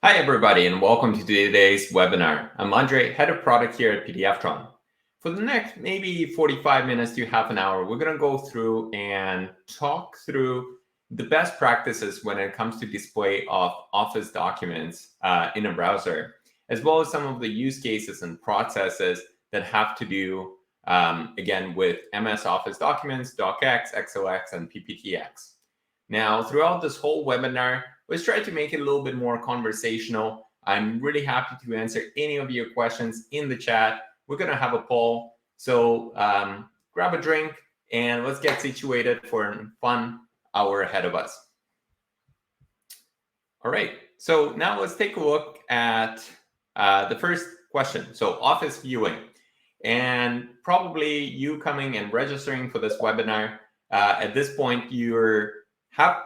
Hi, everybody, and welcome to today's webinar. I'm Andre, Head of Product here at PDFTron. For the next maybe 45 minutes to half an hour, we're going to go through and talk through the best practices when it comes to display of Office documents in a browser, as well as some of the use cases and processes that have to do, again, with MS Office documents, DocX, XOX, and PPTX. Now, throughout this whole webinar, let's try to make it a little bit more conversational. I'm really happy to answer any of your questions in the chat. We're going to have a poll. So grab a drink and let's get situated for a fun hour ahead of us. All right. So now let's take a look at the first question. So Office viewing. And probably you coming and registering for this webinar, at this point, you have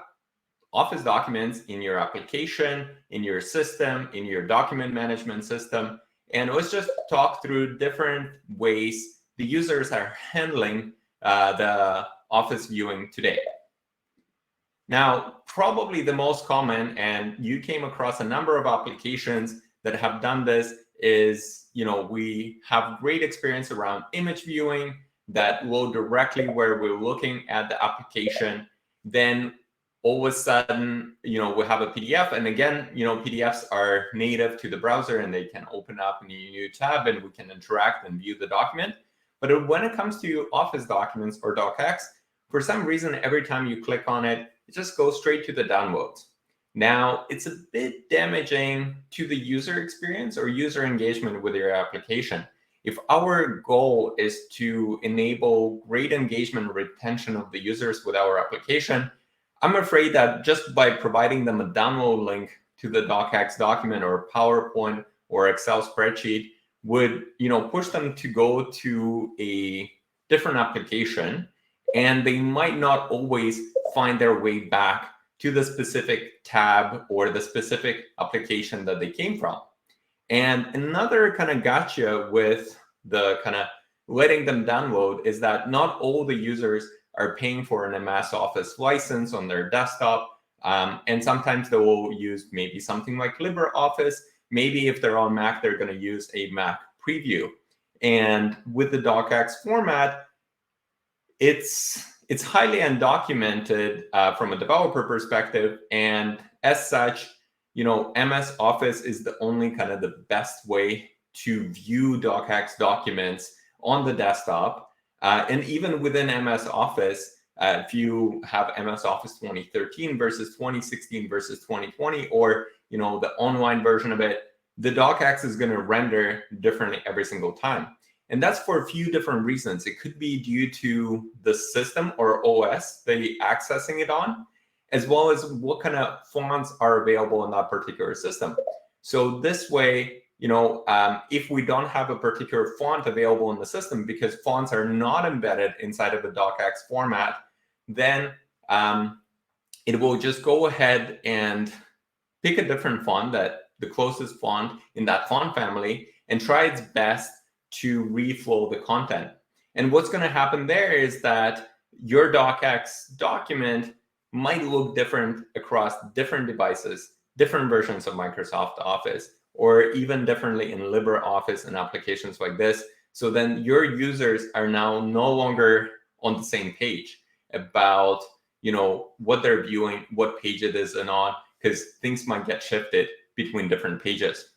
Office documents in your application, in your system, in your document management system. And let's just talk through different ways the users are handling the Office viewing today. Now, probably the most common, and you came across a number of applications that have done this, is, we have great experience around image viewing that load directly where we're looking at the application. Then all of a sudden, we have a PDF. And again, PDFs are native to the browser and they can open up in a new tab and we can interact and view the document. But when it comes to Office documents or DocX, for some reason, every time you click on it, it just goes straight to the downloads. Now, it's a bit damaging to the user experience or user engagement with your application. If our goal is to enable great engagement and retention of the users with our application, I'm afraid that just by providing them a download link to the DocX document or PowerPoint or Excel spreadsheet would, push them to go to a different application, and they might not always find their way back to the specific tab or the specific application that they came from. And another kind of gotcha with the kind of letting them download is that not all the users are paying for an MS Office license on their desktop. And sometimes they will use maybe something like LibreOffice. Maybe if they're on Mac, they're going to use a Mac preview. And with the DocX format, it's highly undocumented from a developer perspective. And as such, MS Office is the only kind of the best way to view DocX documents on the desktop. And even within MS Office, if you have MS Office 2013 versus 2016 versus 2020, or the online version of it, the DocX is going to render differently every single time. And that's for a few different reasons. It could be due to the system or OS they're accessing it on, as well as what kind of fonts are available in that particular system. So this way, if we don't have a particular font available in the system because fonts are not embedded inside of a DocX format, then it will just go ahead and pick a different font, the closest font in that font family, and try its best to reflow the content. And what's going to happen there is that your DocX document might look different across different devices, different versions of Microsoft Office, or even differently in LibreOffice and applications like this. So then your users are now no longer on the same page about, what they're viewing, what page it is and on, because things might get shifted between different pages.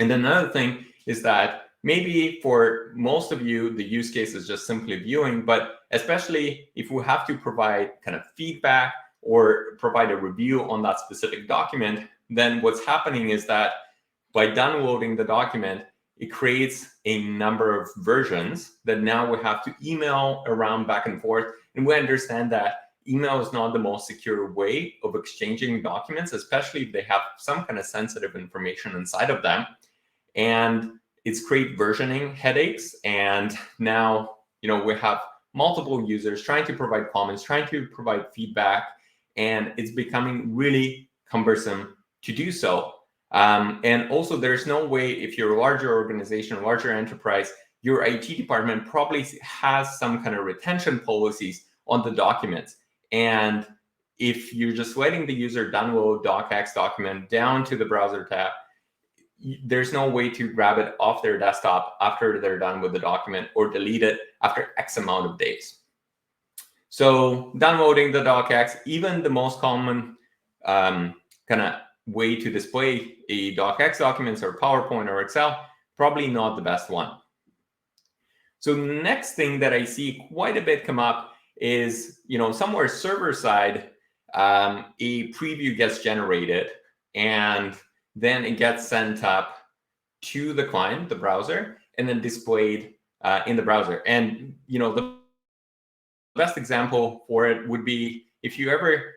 And another thing is that maybe for most of you, the use case is just simply viewing, but especially if we have to provide kind of feedback or provide a review on that specific document, then what's happening is that by downloading the document, it creates a number of versions that now we have to email around back and forth. And we understand that email is not the most secure way of exchanging documents, especially if they have some kind of sensitive information inside of them. And it's create versioning headaches. And now, we have multiple users trying to provide comments, trying to provide feedback, and it's becoming really cumbersome to do so. And also, there's no way, if you're a larger organization, larger enterprise, your IT department probably has some kind of retention policies on the documents. And if you're just letting the user download docx document down to the browser tab, there's no way to grab it off their desktop after they're done with the document or delete it after X amount of days. So downloading the docx, even the most common kind of way to display a docx documents or PowerPoint or Excel, probably not the best one. So the next thing that I see quite a bit come up is, somewhere server side, a preview gets generated and then it gets sent up to the client, the browser, and then displayed in the browser. And the best example for it would be if you ever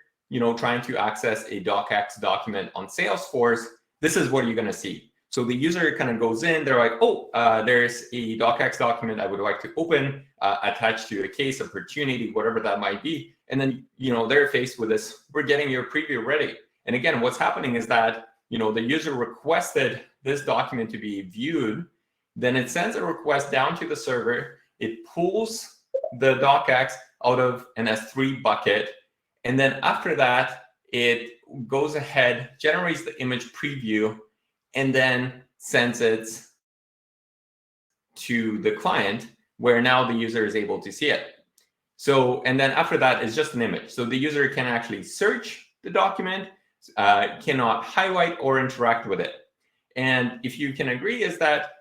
trying to access a docx document on Salesforce, this is what you're going to see. So the user kind of goes in, they're like, oh, there's a docx document I would like to open, attached to a case, opportunity, whatever that might be. And then, they're faced with this, we're getting your preview ready. And again, what's happening is that, the user requested this document to be viewed, then it sends a request down to the server, it pulls the docx out of an S3 bucket, and then after that, it goes ahead, generates the image preview, and then sends it to the client, where now the user is able to see it. So, and then after that, it's just an image. So the user can actually search the document, cannot highlight or interact with it. And if you can agree is that,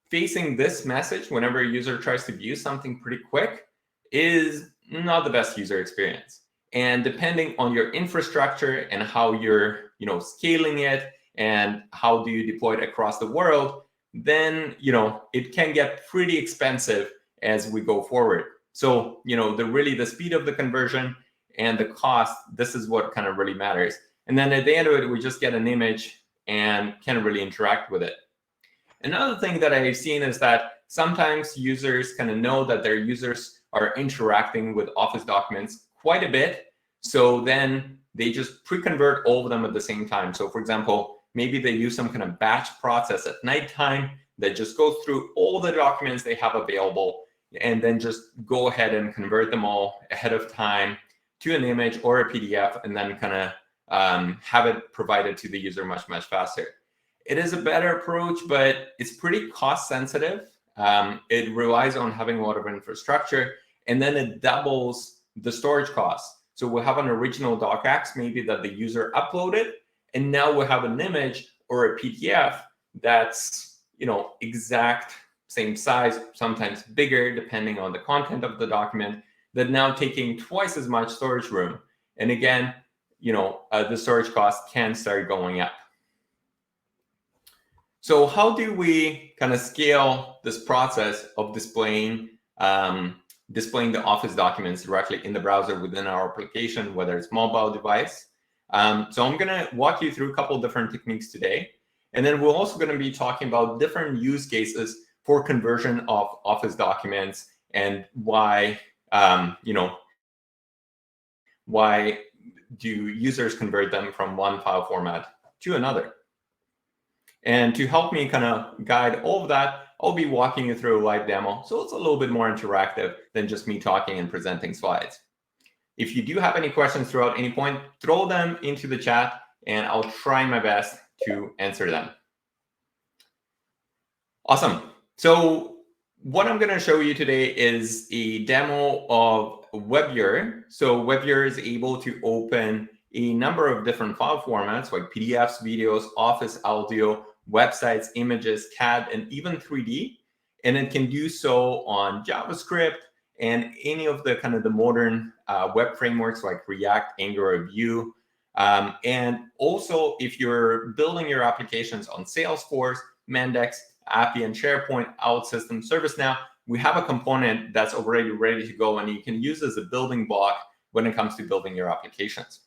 facing this message whenever a user tries to view something pretty quick is not the best user experience. And depending on your infrastructure and how you're, scaling it and how do you deploy it across the world, then, it can get pretty expensive as we go forward. So, the speed of the conversion and the cost, this is what kind of really matters. And then at the end of it, we just get an image and can really interact with it. Another thing that I've seen is that sometimes users kind of know that their users are interacting with Office documents quite a bit. So then they just pre-convert all of them at the same time. So for example, maybe they use some kind of batch process at nighttime that just goes through all the documents they have available and then just go ahead and convert them all ahead of time to an image or a PDF, and then kind of have it provided to the user much, much faster. It is a better approach, but it's pretty cost sensitive. It relies on having a lot of infrastructure, and then it doubles the storage costs. So we'll have an original docx maybe that the user uploaded, and now we'll have an image or a PDF that's exact same size, sometimes bigger depending on the content of the document, that now taking twice as much storage room. And again, the storage cost can start going up. So how do we kind of scale this process of displaying the Office documents directly in the browser within our application, whether it's mobile device? So I'm going to walk you through a couple of different techniques today. And then we're also going to be talking about different use cases for conversion of Office documents and why, why do users convert them from one file format to another. And to help me kind of guide all of that, I'll be walking you through a live demo. So it's a little bit more interactive than just me talking and presenting slides. If you do have any questions throughout any point, throw them into the chat and I'll try my best to answer them. Awesome. So what I'm going to show you today is a demo of WebViewer. So WebViewer is able to open a number of different file formats like PDFs, videos, Office audio, websites, images, CAD, and even 3D. And it can do so on JavaScript and any of the kind of the modern web frameworks like React, Angular, or Vue. And also, if you're building your applications on Salesforce, Mendex, Appian, SharePoint, OutSystem, ServiceNow, we have a component that's already ready to go, and you can use as a building block when it comes to building your applications.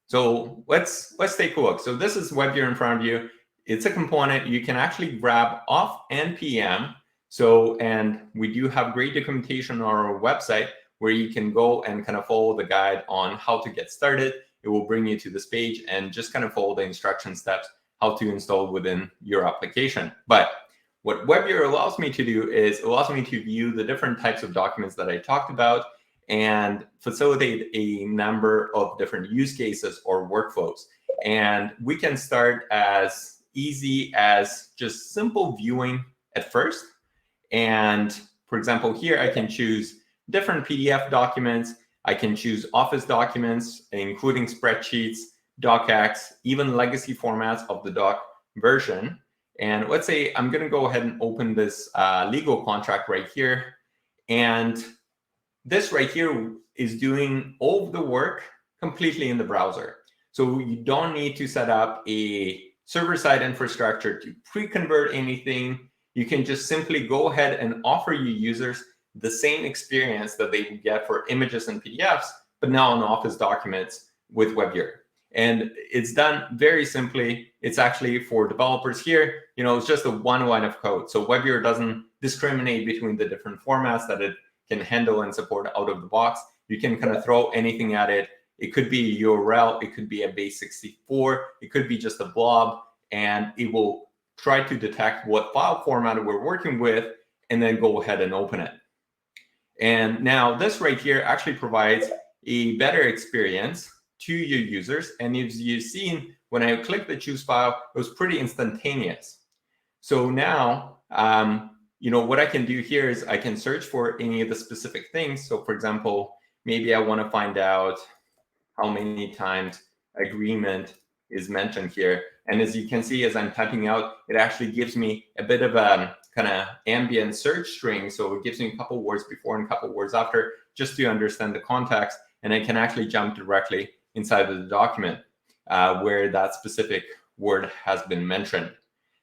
So let's take a look. So this is WebViewer in front of you. It's a component you can actually grab off NPM. So, and we do have great documentation on our website where you can go and kind of follow the guide on how to get started. It will bring you to this page and just kind of follow the instruction steps how to install within your application. But what WebViewer allows me to do is allows me to view the different types of documents that I talked about and facilitate a number of different use cases or workflows. And we can start as easy as just simple viewing at first. And for example, here I can choose different PDF documents. I can choose Office documents, including spreadsheets, docx, even legacy formats of the doc version. And let's say I'm going to go ahead and open this legal contract right here. And this right here is doing all of the work completely in the browser. So you don't need to set up a server-side infrastructure to pre-convert anything. You can just simply go ahead and offer your users the same experience that they would get for images and PDFs, but now on Office documents with WebViewer. And it's done very simply. It's actually for developers here, it's just a one line of code. So WebViewer doesn't discriminate between the different formats that it can handle and support out of the box. You can kind of throw anything at it. It could be a URL, it could be a base64, it could be just a blob, and it will try to detect what file format we're working with and then go ahead and open it. And now this right here actually provides a better experience to your users. And as you've seen, when I click the choose file, it was pretty instantaneous. So now, what I can do here is I can search for any of the specific things. So for example, maybe I want to find out how many times agreement is mentioned here. And as you can see, as I'm typing out, it actually gives me a bit of a kind of ambient search string. So it gives me a couple words before and a couple words after, just to understand the context. And I can actually jump directly inside of the document where that specific word has been mentioned.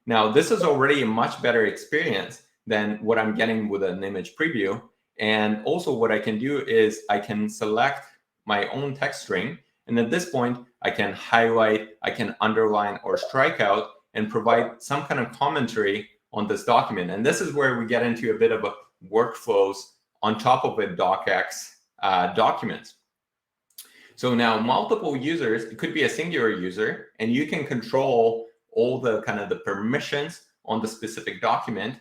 Now, this is already a much better experience than what I'm getting with an image preview. And also what I can do is I can select my own text string. And at this point, I can highlight, I can underline or strike out and provide some kind of commentary on this document. And this is where we get into a bit of a workflows on top of a docx document. So now multiple users, it could be a singular user, and you can control all the kind of the permissions on the specific document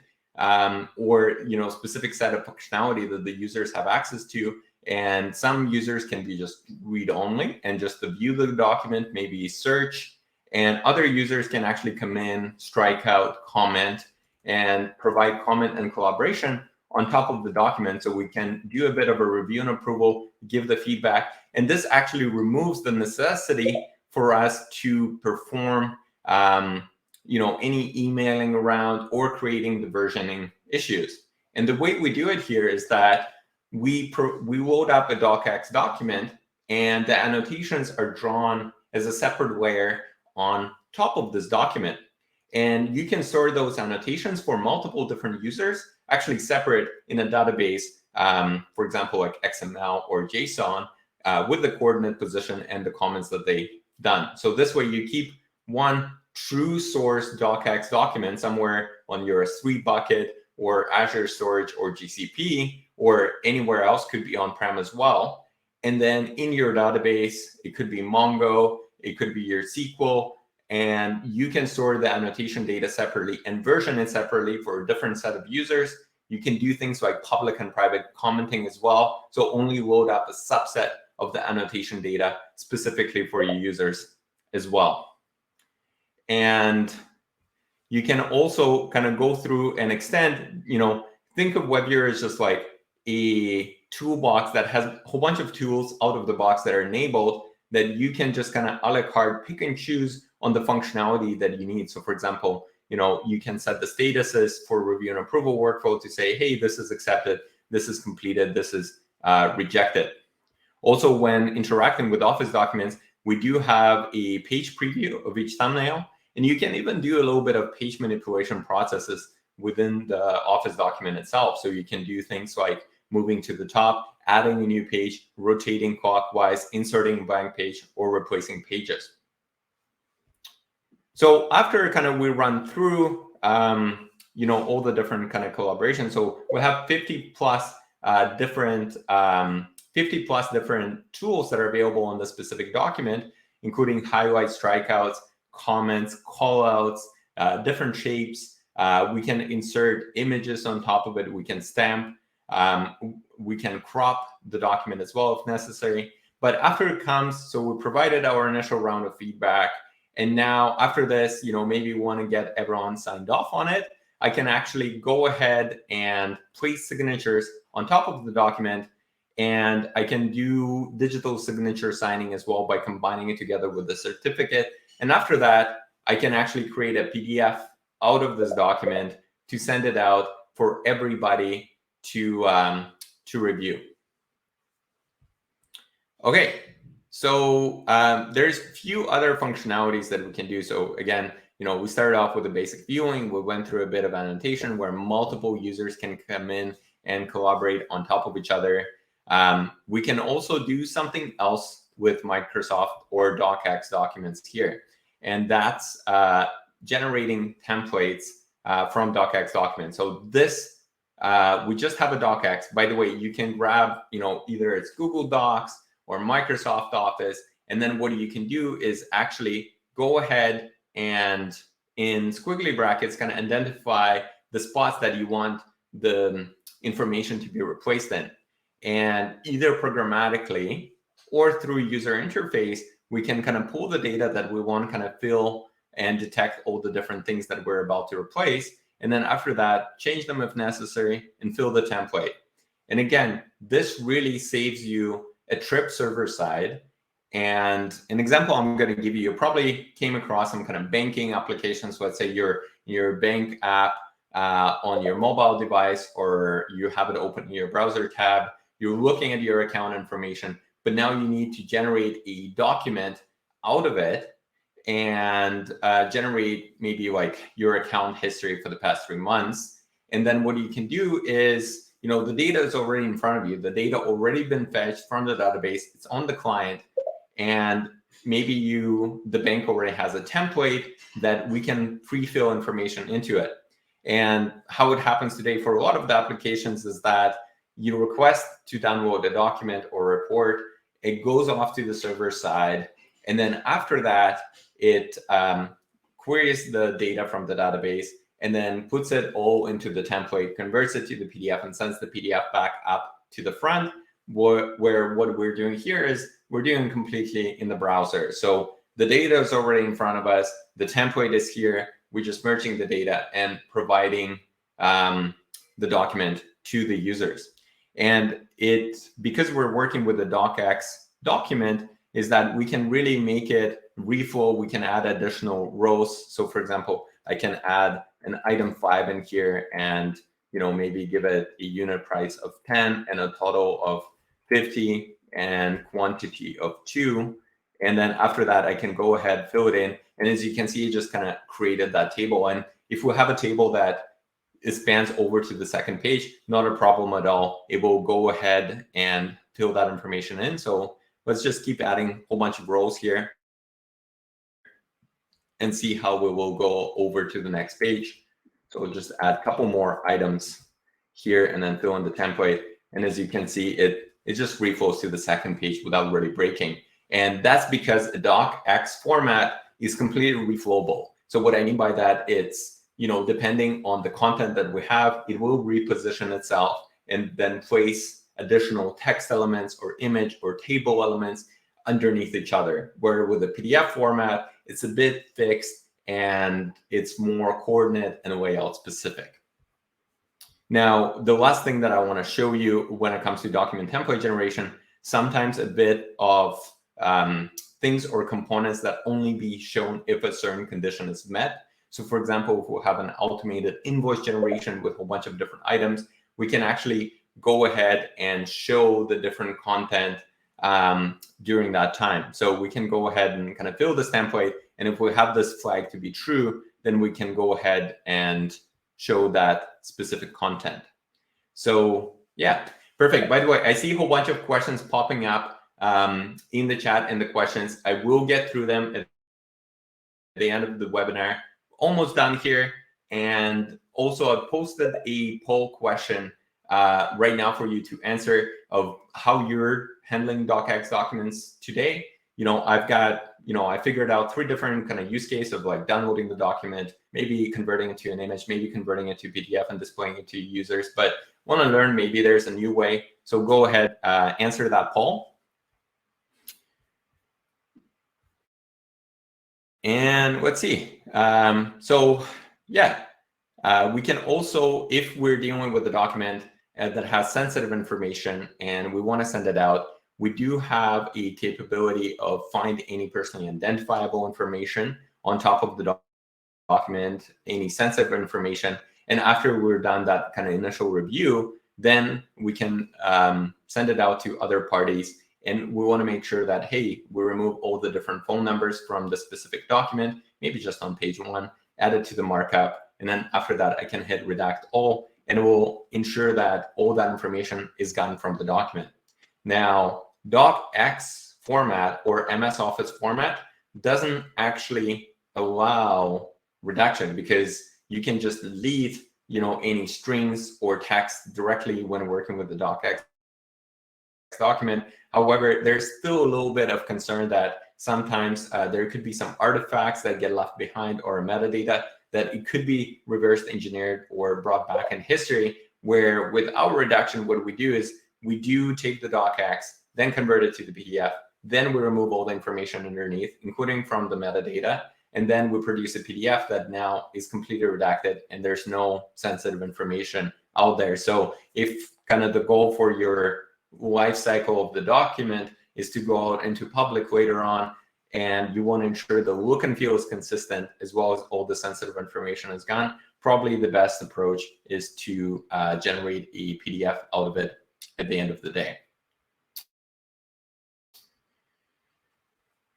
or specific set of functionality that the users have access to. And some users can be just read only and just to view the document, maybe search. And other users can actually come in, strike out, comment, and provide comment and collaboration on top of the document. So we can do a bit of a review and approval, give the feedback. And this actually removes the necessity for us to perform any emailing around or creating the versioning issues. And the way we do it here is that we load up a docx document, and the annotations are drawn as a separate layer on top of this document. And you can store those annotations for multiple different users, actually separate in a database, for example, like XML or JSON, with the coordinate position and the comments that they've done. So this way you keep one true source docx document somewhere on your S3 bucket or Azure Storage or GCP or anywhere else, could be on-prem as well. And then in your database, it could be Mongo, it could be your SQL, and you can store the annotation data separately and version it separately for a different set of users. You can do things like public and private commenting as well. So only load up a subset of the annotation data specifically for your users as well. And you can also kind of go through and extend, think of WebViewer as just like a toolbox that has a whole bunch of tools out of the box that are enabled that you can just kind of a la carte pick and choose on the functionality that you need. So for example, you can set the statuses for review and approval workflow to say, hey, this is accepted, this is completed, this is rejected. Also, when interacting with Office documents, we do have a page preview of each thumbnail, and you can even do a little bit of page manipulation processes within the Office document itself. So you can do things like moving to the top, adding a new page, rotating clockwise, inserting a blank page, or replacing pages. So after kind of we run through, all the different kind of collaboration. So we have 50 plus different tools that are available on the specific document, including highlights, strikeouts, comments, callouts, different shapes. We can insert images on top of it. We can stamp We can crop the document as well if necessary. But after it comes, so we provided our initial round of feedback. And now after this, maybe we want to get everyone signed off on it. I can actually go ahead and place signatures on top of the document. And I can do digital signature signing as well by combining it together with the certificate. And after that, I can actually create a PDF out of this document to send it out for everybody to review. Okay, so there's a few other functionalities that we can do. So again, we started off with a basic viewing. We went through a bit of annotation where multiple users can come in and collaborate on top of each other. We can also do something else with Microsoft or DocX documents here, and that's generating templates from DocX documents. So this, we just have a DocX. By the way, you can grab, either it's Google Docs or Microsoft Office, and then what you can do is actually go ahead and in squiggly brackets kind of identify the spots that you want the information to be replaced in. And either programmatically or through user interface, we can kind of pull the data that we want to kind of fill and detect all the different things that we're about to replace. And then after that, change them if necessary and fill the template. And again, this really saves you a trip server side. And an example I'm going to give you probably came across some kind of banking applications. Let's say your bank app on your mobile device, or you have it open in your browser tab. You're looking at your account information, but now you need to generate a document out of it and generate maybe like your account history for the past 3 months. And then what you can do is, the data is already in front of you. The data already been fetched from the database. It's on the client. And maybe the bank already has a template that we can pre-fill information into it. And how it happens today for a lot of the applications is that you request to download a document or report, it goes off to the server side. And then after that, it queries the data from the database and then puts it all into the template, converts it to the PDF and sends the PDF back up to the front, where what we're doing here is we're doing completely in the browser. So the data is already in front of us. The template is here. We're just merging the data and providing the document to the users. And because we're working with the DocX document, is that we can really make it reflow. We can add additional rows. So for example, I can add an item 5 in here and maybe give it a unit price of 10 and a total of 50 and quantity of 2. And then after that, I can go ahead, fill it in. And as you can see, it just kind of created that table. And if we have a table that it spans over to the second page, not a problem at all. It will go ahead and fill that information in. So let's just keep adding a whole bunch of rows here and see how we will go over to the next page. So we'll just add a couple more items here and then fill in the template. And as you can see, it just reflows to the second page without really breaking. And that's because a DocX format is completely reflowable. So what I mean by that, it's, depending on the content that we have, it will reposition itself and then place additional text elements or image or table elements underneath each other. Where with a PDF format, it's a bit fixed and it's more coordinate and layout specific. Now, the last thing that I want to show you when it comes to document template generation, sometimes a bit of things or components that only be shown if a certain condition is met. So for example, if we have an automated invoice generation with a whole bunch of different items, we can actually go ahead and show the different content during that time. So we can go ahead and kind of fill this template. And if we have this flag to be true, then we can go ahead and show that specific content. So yeah, perfect. By the way, I see a whole bunch of questions popping up in the chat and the questions. I will get through them at the end of the webinar. Almost done here. And also I've posted a poll question right now for you to answer of how you're handling DocX documents today. I've got, I figured out 3 different kind of use cases of like downloading the document, maybe converting it to an image, maybe converting it to PDF and displaying it to users. But want to learn maybe there's a new way. So go ahead, answer that poll. And let's see. So yeah, we can also, if we're dealing with a document that has sensitive information and we want to send it out, we do have a capability of find any personally identifiable information on top of the document, any sensitive information. And after we're done that kind of initial review, then we can send it out to other parties. And we want to make sure that, hey, we remove all the different phone numbers from the specific document, maybe just on page 1, add it to the markup. And then after that, I can hit redact all, and it will ensure that all that information is gotten from the document. Now, docx format or MS Office format doesn't actually allow redaction, because you can just leave, any strings or text directly when working with the docx document. However, there's still a little bit of concern that sometimes there could be some artifacts that get left behind, or metadata that it could be reverse engineered or brought back in history, where without redaction, what we do is we do take the docx, then convert it to the PDF, then we remove all the information underneath, including from the metadata, and then we produce a PDF that now is completely redacted and there's no sensitive information out there. So if kind of the goal for your life cycle of the document is to go out into public later on, and you want to ensure the look and feel is consistent as well as all the sensitive information is gone, probably the best approach is to generate a PDF out of it at the end of the day.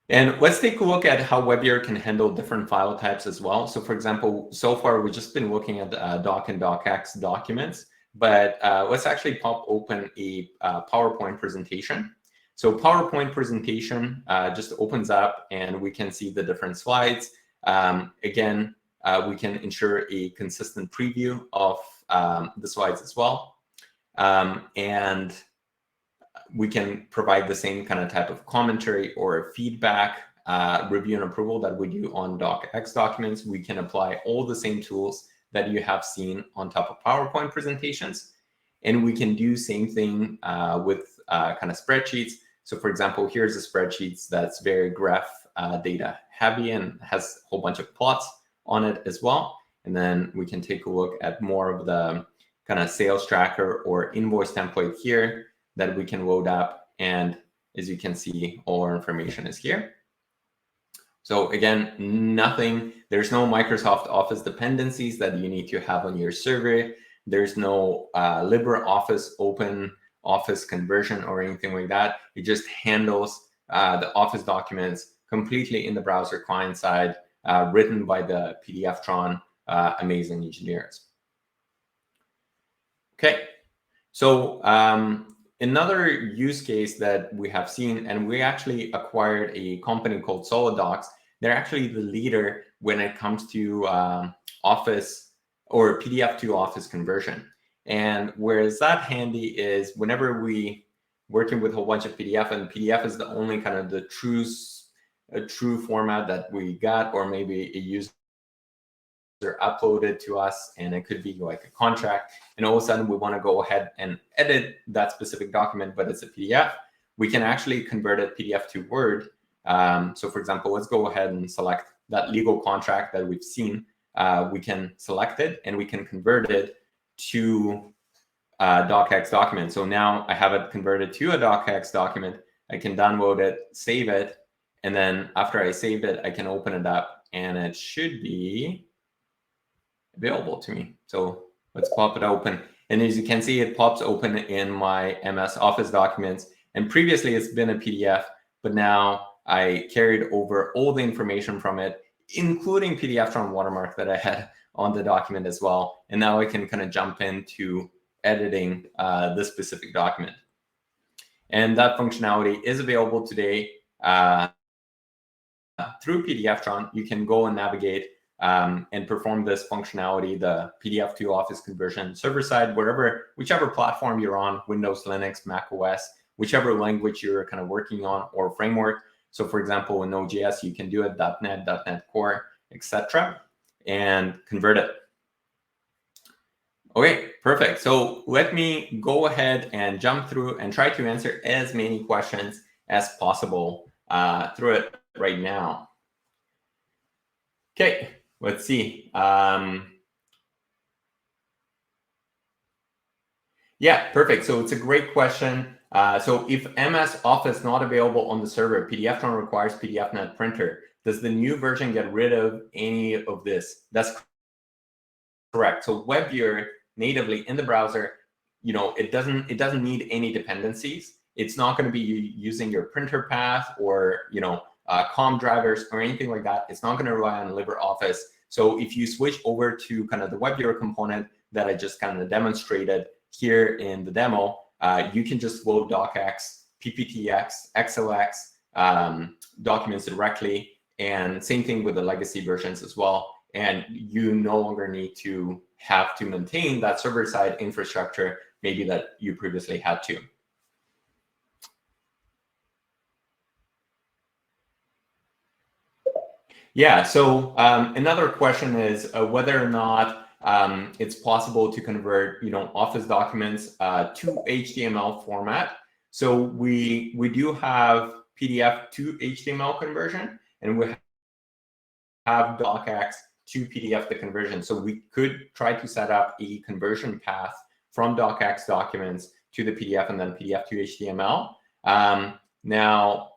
And let's take a look at how WebViewer can handle different file types as well. So for example, so far we've just been looking at doc and docx documents, but let's actually pop open a PowerPoint presentation. So PowerPoint presentation just opens up and we can see the different slides. Again, we can ensure a consistent preview of the slides as well. And we can provide the same kind of type of commentary or feedback, review and approval that we do on docx documents. We can apply all the same tools that you have seen on top of PowerPoint presentations. And we can do same thing with kind of spreadsheets. So for example, here's a spreadsheet that's very graph data heavy and has a whole bunch of plots on it as well. And then we can take a look at more of the kind of sales tracker or invoice template here that we can load up. And as you can see, all our information is here. So again, there's no Microsoft Office dependencies that you need to have on your server. There's no LibreOffice open Office conversion or anything like that. It just handles the Office documents completely in the browser client side, written by the PDFTron amazing engineers. Okay, so another use case that we have seen, and we actually acquired a company called SolidDocs. They're actually the leader when it comes to Office or PDF to Office conversion. And where is that handy is whenever we working with a whole bunch of PDF, and PDF is the only kind of the true format that we got, or maybe a user uploaded to us, and it could be like a contract, and all of a sudden we want to go ahead and edit that specific document, but it's a PDF. We can actually convert it PDF to Word. So for example, let's go ahead and select that legal contract that we've seen. We can select it and we can convert it to a docx document. So now I have it converted to a docx document. I can download it, save it, and then after I saved it, I can open it up and it should be available to me. So let's pop it open. And as you can see, it pops open in my MS Office documents. And previously it's been a PDF, but now I carried over all the information from it, including PDFTron watermark that I had on the document as well. And now I can kind of jump into editing this specific document. And that functionality is available today through PDFTron. You can go and navigate and perform this functionality, the PDF to Office conversion server side, whichever platform you're on, Windows, Linux, Mac OS, whichever language you're kind of working on or framework. So for example, in Node.js, you can do it .NET, .NET Core, etc., and convert it. Okay, perfect. So let me go ahead and jump through and try to answer as many questions as possible through it right now. Okay, let's see. Yeah, perfect. So it's a great question. So if MS Office not available on the server, PDFTron requires PDFNet printer. Does the new version get rid of any of this? That's correct. So WebViewer natively in the browser, it doesn't need any dependencies. It's not going to be using your printer path or COM drivers or anything like that. It's not going to rely on LibreOffice. So if you switch over to kind of the WebViewer component that I just kind of demonstrated here in the demo, you can just load docx, pptx, xlx documents directly, and same thing with the legacy versions as well. And you no longer need to have to maintain that server-side infrastructure maybe that you previously had to. Yeah, so another question is whether or not it's possible to convert Office documents to HTML format. So we do have PDF to HTML conversion, and we have docx to PDF the conversion. So we could try to set up a conversion path from docx documents to the PDF and then PDF to HTML. Now,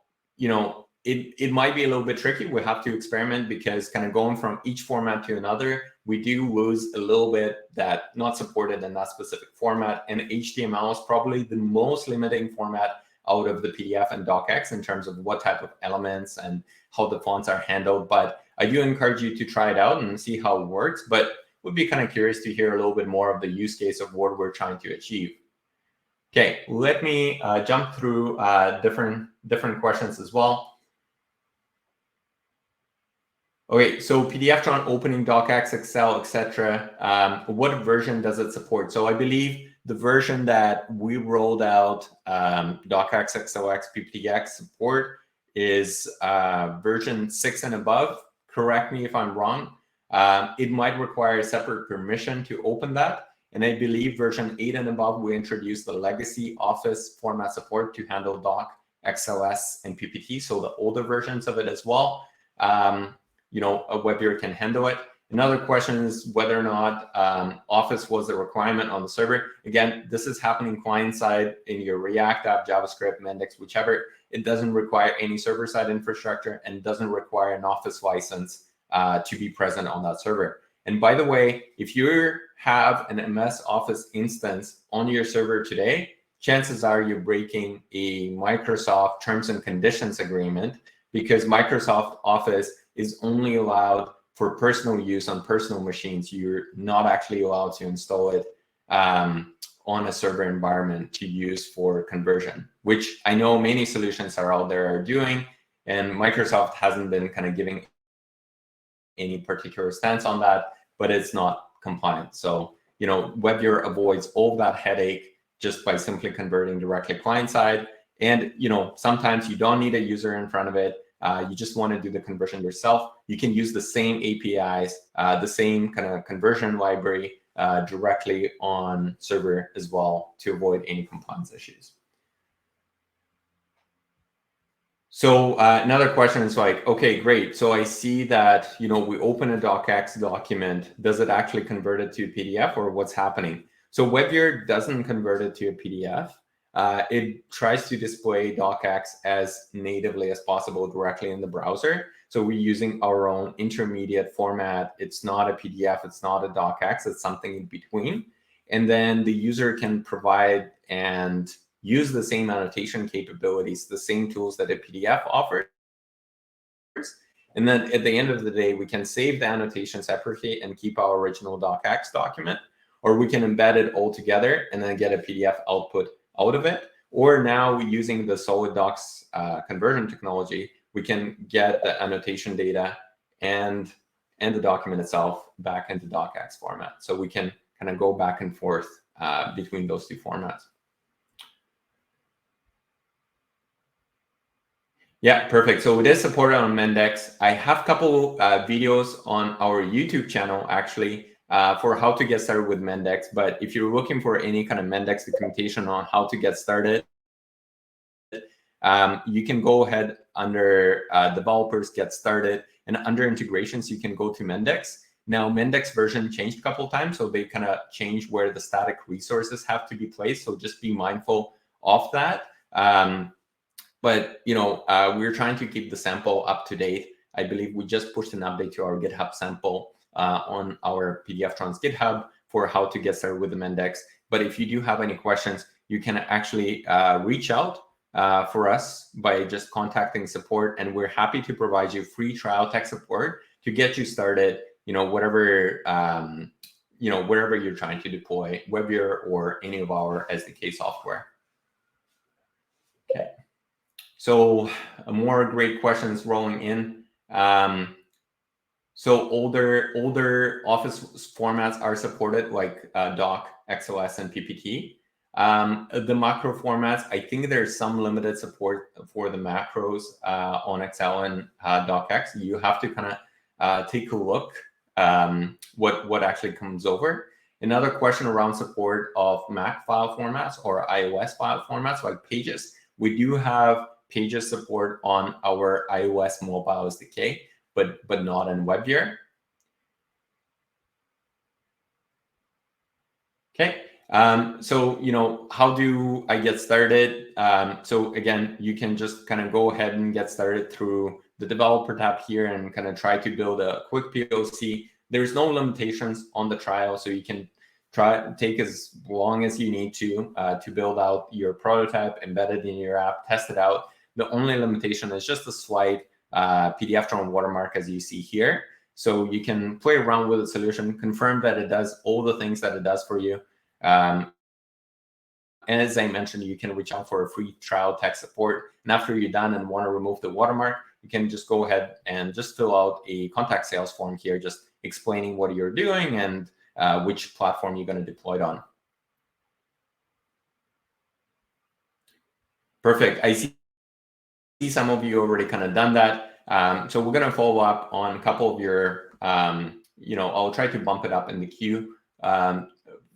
it might be a little bit tricky. We have to experiment because kind of going from each format to another, we do lose a little bit that not supported in that specific format. And HTML is probably the most limiting format out of the PDF and docx in terms of what type of elements and how the fonts are handled. But I do encourage you to try it out and see how it works, but would be kind of curious to hear a little bit more of the use case of what we're trying to achieve. Okay, let me jump through different questions as well. Okay, so PDFTron opening docx, Excel, etc. What version does it support? So I believe the version that we rolled out docx, XLX, PPTX support is version 6 and above. Correct me if I'm wrong. It might require a separate permission to open that. And I believe version 8 and above, we introduced the legacy Office format support to handle doc, XLS, and PPT. So the older versions of it as well. A WebViewer can handle it. Another question is whether or not Office was a requirement on the server. Again, this is happening client-side in your React app, JavaScript, Mendix, whichever. It doesn't require any server-side infrastructure and doesn't require an Office license to be present on that server. And by the way, if you have an MS Office instance on your server today, chances are you're breaking a Microsoft terms and conditions agreement because Microsoft Office is only allowed for personal use on personal machines. You're not actually allowed to install it on a server environment to use for conversion, which I know many solutions are out there are doing, and Microsoft hasn't been kind of giving any particular stance on that, but it's not compliant. So, WebViewer avoids all of that headache just by simply converting directly client-side. And, sometimes you don't need a user in front of it. You just want to do the conversion yourself. You can use the same APIs, the same kind of conversion library directly on server as well to avoid any compliance issues. So another question is like, okay, great. So I see that, we open a docx document. Does it actually convert it to a PDF or what's happening? So WebViewer doesn't convert it to a PDF. It tries to display docx as natively as possible directly in the browser. So we're using our own intermediate format. It's not a PDF, it's not a docx, it's something in between. And then the user can provide and use the same annotation capabilities, the same tools that a PDF offers. And then at the end of the day, we can save the annotation separately and keep our original docx document, or we can embed it all together and then get a PDF output out of it. Or now using the solid docs conversion technology, we can get the annotation data and the document itself back into docx format. So we can kind of go back and forth between those two formats. Yeah, perfect. So it is supported on Mendix. I have a couple videos on our YouTube channel, actually, for how to get started with Mendix. But if you're looking for any kind of Mendix documentation on how to get started, you can go ahead under developers, get started, and under integrations, you can go to Mendix. Now, Mendix version changed a couple of times, so they kind of changed where the static resources have to be placed. So just be mindful of that. But we're trying to keep the sample up to date. I believe we just pushed an update to our GitHub sample on our PDFTron's GitHub for how to get started with the Mendix. But if you do have any questions, you can actually reach out for us by just contacting support, and we're happy to provide you free trial tech support to get you started. Whatever wherever you're trying to deploy WebViewer or any of our SDK software. Okay. So more great questions rolling in. So older Office formats are supported, like Doc, XOS, and PPT. The macro formats, I think there's some limited support for the macros on Excel and DocX. You have to kind of take a look what actually comes over. Another question around support of Mac file formats or iOS file formats like Pages. We do have Pages support on our iOS mobile SDK, but not in WebViewer. Okay. So, how do I get started? So again, you can just kind of go ahead and get started through the developer tab here and kind of try to build a quick POC. There's no limitations on the trial, so you can take as long as you need to build out your prototype, embed it in your app, test it out. The only limitation is just a slight PDFTron watermark, as you see here. So you can play around with the solution, confirm that it does all the things that it does for you. And as I mentioned, you can reach out for a free trial tech support. And after you're done and want to remove the watermark, you can just go ahead and just fill out a contact sales form here, just explaining what you're doing and which platform you're going to deploy it on. Perfect. I see some of you already kind of done that. So we're going to follow up on a couple of your, I'll try to bump it up in the queue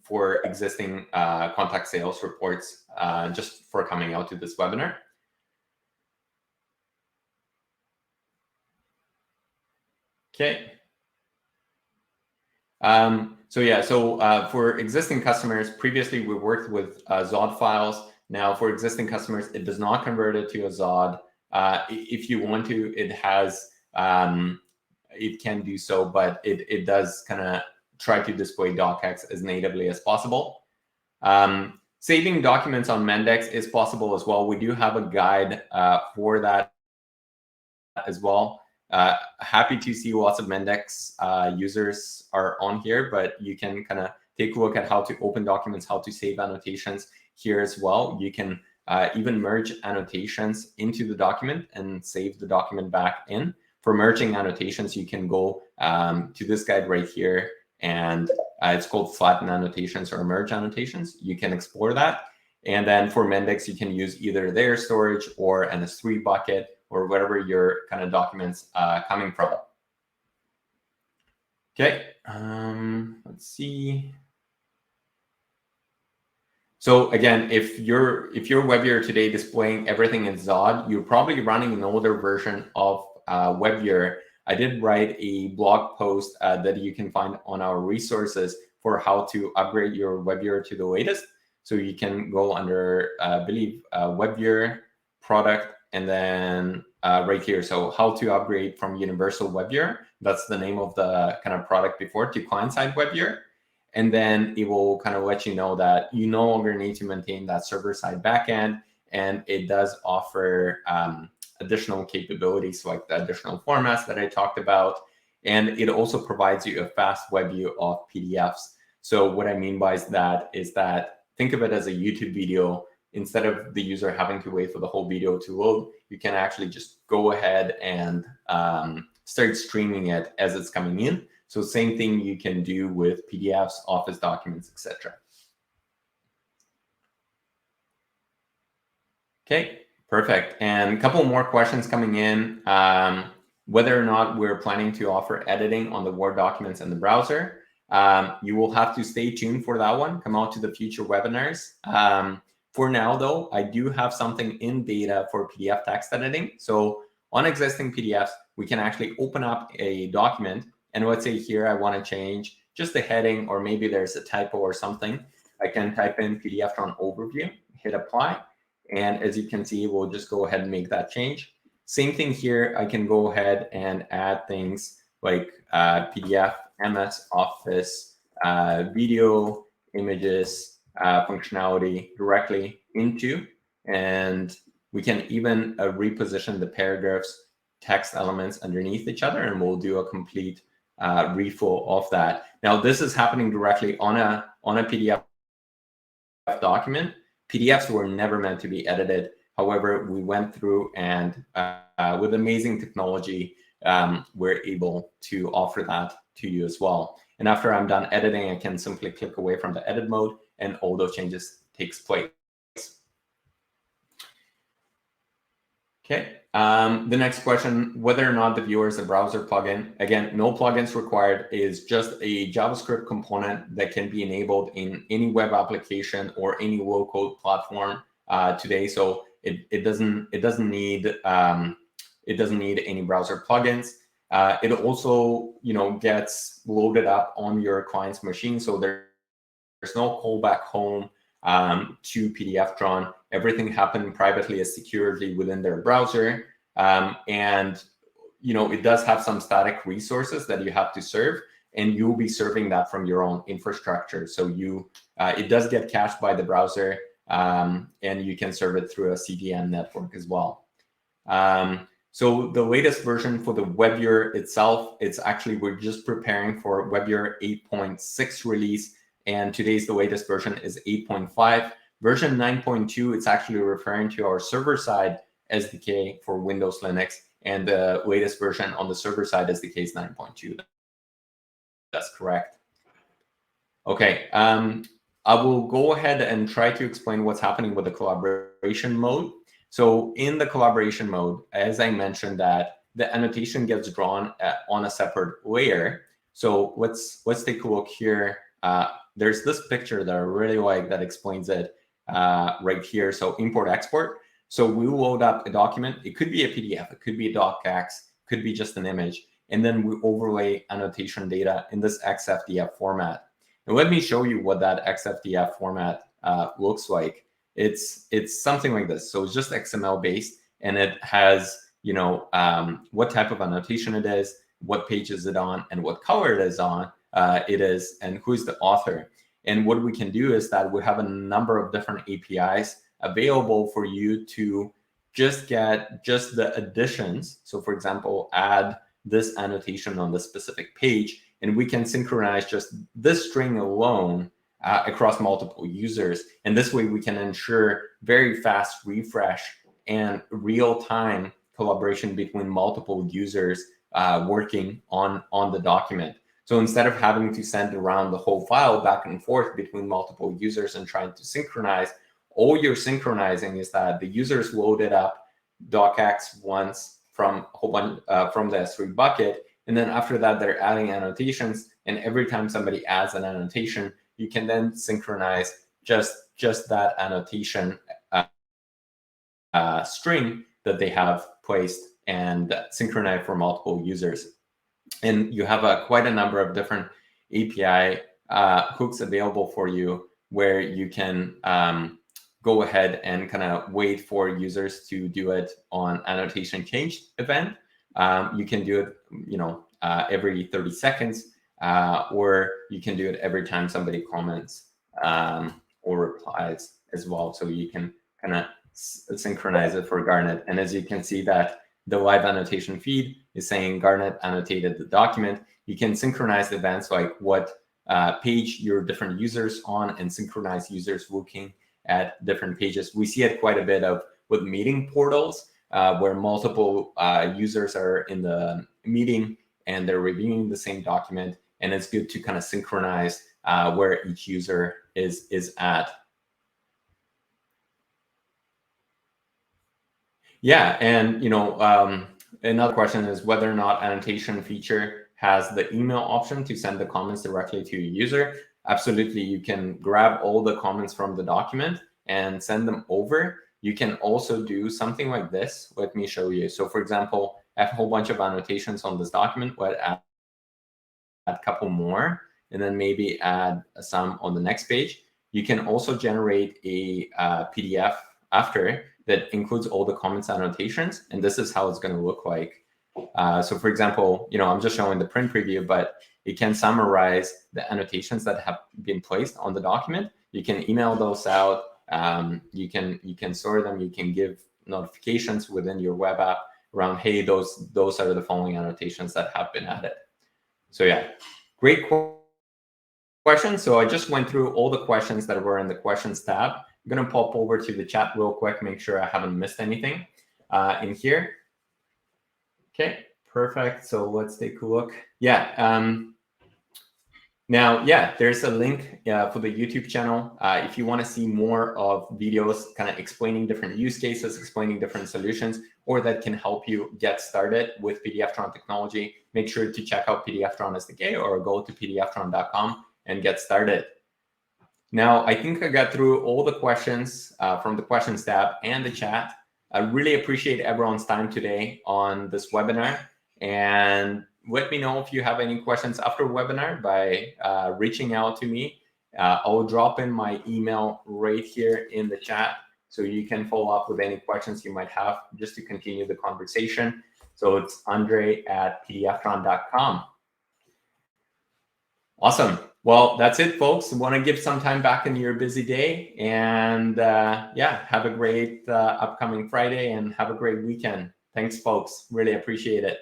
for existing contact sales reports just for coming out to this webinar. Okay. So for existing customers, previously we worked with Zod files. Now for existing customers, it does not convert it to a Zod. If you want to, it has, it can do so, but it does kind of try to display docx as natively as possible. Saving documents on Mendix is possible as well. We do have a guide for that as well. Happy to see lots of Mendix users are on here, but you can kind of take a look at how to open documents, how to save annotations here as well. You can even merge annotations into the document and save the document back in. For merging annotations, you can go to this guide right here, and it's called Flatten Annotations or Merge Annotations. You can explore that. And then for Mendix, you can use either their storage or an S3 bucket or whatever your kind of documents coming from. Okay, let's see. So again, if your WebViewer today displaying everything in Zod, you're probably running an older version of WebViewer. I did write a blog post that you can find on our resources for how to upgrade your WebViewer to the latest. So you can go under, I believe, WebViewer product, and then right here. So how to upgrade from Universal WebViewer. That's the name of the kind of product before, to client-side WebViewer. And then it will kind of let you know that you no longer need to maintain that server-side backend. And it does offer additional capabilities like the additional formats that I talked about. And it also provides you a fast web view of PDFs. So what I mean by that is that think of it as a YouTube video. Instead of the user having to wait for the whole video to load, you can actually just go ahead and start streaming it as it's coming in. So same thing you can do with PDFs, Office documents, etc. Okay, perfect. And a couple more questions coming in. Whether or not we're planning to offer editing on the Word documents in the browser. You will have to stay tuned for that one, come out to the future webinars. For now, though, I do have something in beta for PDF text editing. So on existing PDFs, we can actually open up a document. And let's say here I want to change just the heading, or maybe there's a typo or something. I can type in PDFTron overview, hit apply. And as you can see, we'll just go ahead and make that change. Same thing here. I can go ahead and add things like PDF, MS Office, video, images, functionality directly into. And we can even reposition the paragraphs, text elements underneath each other, and we'll do a complete refill of that. Now, this is happening directly on a PDF document. PDFs were never meant to be edited. However, we went through and with amazing technology, we're able to offer that to you as well. And after I'm done editing, I can simply click away from the edit mode and all those changes takes place. Okay, the next question, whether or not the viewer is a browser plugin. Again, no plugins required, is just a JavaScript component that can be enabled in any web application or any low-code platform today. So it doesn't need any browser plugins. It also gets loaded up on your client's machine, so there's no callback home to PDFTron. Everything happened privately as security within their browser, and it does have some static resources that you have to serve, and you'll be serving that from your own infrastructure. So it does get cached by the browser, and you can serve it through a CDN network as well. So the latest version for the WebViewer itself, we're just preparing for WebViewer 8.6 release, and today's the latest version is 8.5. Version 9.2, it's actually referring to our server-side SDK for Windows, Linux, and the latest version on the server-side SDK is 9.2. That's correct. Okay, I will go ahead and try to explain what's happening with the collaboration mode. So in the collaboration mode, as I mentioned, that the annotation gets drawn on a separate layer. So let's take a look here. There's this picture that I really like that explains it right here. So import export. So we load up a document. It could be a PDF, it could be a docx, could be just an image, and then we overlay annotation data in this XFDF format. And let me show you what that XFDF format looks like. It's something like this. So it's just XML based, and it has what type of annotation it is, what page is it on, and what color it is on. And who's the author. And what we can do is that we have a number of different APIs available for you to just get just the additions. So for example, add this annotation on the specific page, and we can synchronize just this string alone across multiple users. And this way we can ensure very fast refresh and real-time collaboration between multiple users working on the document. So instead of having to send around the whole file back and forth between multiple users and trying to synchronize, all you're synchronizing is that the users loaded up docx once from a whole bunch from the S3 bucket, and then after that they're adding annotations. And every time somebody adds an annotation, you can then synchronize just that annotation string that they have placed and synchronize for multiple users. And you have quite a number of different API hooks available for you, where you can go ahead and kind of wait for users to do it on annotation change event. You can do it, every 30 seconds, or you can do it every time somebody comments or replies as well. So you can kind of synchronize it for Garnet. And as you can see that the live annotation feed is saying Garnet annotated the document. You can synchronize events like what page your different users on, and synchronize users looking at different pages. We see it quite a bit with meeting portals where multiple users are in the meeting and they're reviewing the same document. And it's good to kind of synchronize where each user is at. Yeah, and another question is whether or not annotation feature has the email option to send the comments directly to your user. Absolutely, you can grab all the comments from the document and send them over. You can also do something like this. Let me show you. So for example, I have a whole bunch of annotations on this document, but add a couple more, and then maybe add some on the next page. You can also generate a PDF after that includes all the comments annotations, and this is how it's going to look like. So for example, I'm just showing the print preview, but it can summarize the annotations that have been placed on the document. You can email those out. You can store them. You can give notifications within your web app around, hey, those are the following annotations that have been added. So yeah, great question. So I just went through all the questions that were in the questions tab. I'm going to pop over to the chat real quick, make sure I haven't missed anything in here. Okay, perfect. So let's take a look. Yeah. Now, yeah, there's a link for the YouTube channel. If you want to see more of videos kind of explaining different use cases, explaining different solutions, or that can help you get started with PDFTron technology, make sure to check out PDFTron SDK or go to pdftron.com and get started. Now, I think I got through all the questions from the questions tab and the chat. I really appreciate everyone's time today on this webinar. And let me know if you have any questions after webinar by reaching out to me. I'll drop in my email right here in the chat so you can follow up with any questions you might have just to continue the conversation. So it's Andre@pdftron.com. Awesome. Well, that's it, folks. I want to give some time back in your busy day. And yeah, have a great upcoming Friday and have a great weekend. Thanks, folks. Really appreciate it.